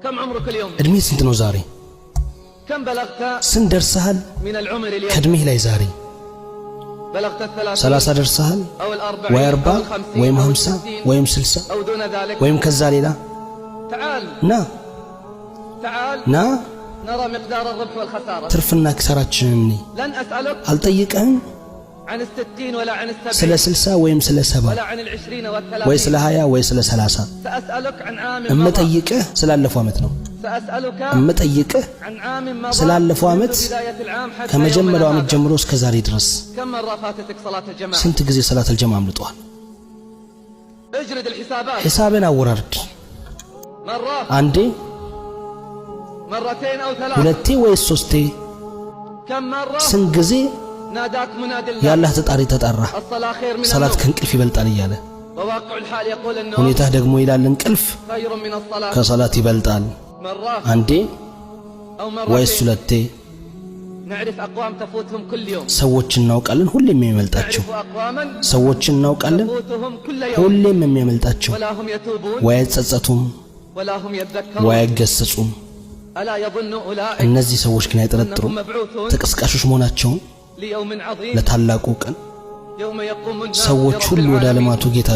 كم عمرك اليوم؟ እድሜ ስንት ነው ዛሬ? كم بلغت ስንት ደርሰሃል من العمر اليوم؟ ከእድሜህ ላይ ዛሬ بلغت 30 ደርሰሃል أو 40 ወይ أو 40 50 ወይም أو 50 60 ወይም 60 أو دون ذلك ወይም ከዛ ሌላ تعال تعال ና نرى مقدار الربح والخسارة ትርፍና ኪሳራችንን لن أسألك አልጠይቅህም عن 60 ولا عن 70 ስለ 60 ወይም ስለ 70 ولا عن 20 وال30 ወይ ስለ 20 ወይ ስለ 30 سأسألك عن عام እመጠይቅህ ስላለፈው ዓመት ነው سأسألك እመጠይቅህ عن عام مضى ስላለፈው ዓመት بداية العام حتى ከመጀመሪያው ዓመት ጀምሮ እስከ ዛሬ ድረስ كم مرة فاتتك صلاة الجماعة ስንት ጊዜ ሰላት አልጀማ አምልጧል اجرد الحسابات ሒሳብን አወራርድ مرة አንዴ مرتين أو ثلاث ሁለቴ ወይ ሶስቴ كم مرة ስንት ጊዜ ناداك مناد الله ያላህ ተጣሪ ተጣራ الصلاة خير من ሰላት النوم ከእንቅልፍ ይበልጣል እያለ وواقع الحال يقول النوم ሁኔታህ ደግሞ ይላል እንቅልፍ خير من الصلاة ከሰላት ይበልጣል مرة አንዴ أو ወይስ مرتين ሁለቴ نعرف أقوام تفوتهم كل يوم ሰዎች እናውቃለን ሁሌም የሚመልጣቸው نعرف أقواما ሰዎች እናውቃለን تفوتهم كل يوم ሁሌም የሚመልጣቸው ولا هم يتوبون ወይ አይጸጸቱም ولا هم يذكرون ወይ አይገሰጹም ألا يظن أولئك እነዚህ ሰዎች ግን አይጠረጥሩም أنهم مبعوثون ተቀስቃሾች መሆናቸውን ليوم عظيم ለታላቁ ቀን يوم يقوم الناس ሰዎች لرب ሁሉ ወደ العالمين ዓለማቱ ጌታ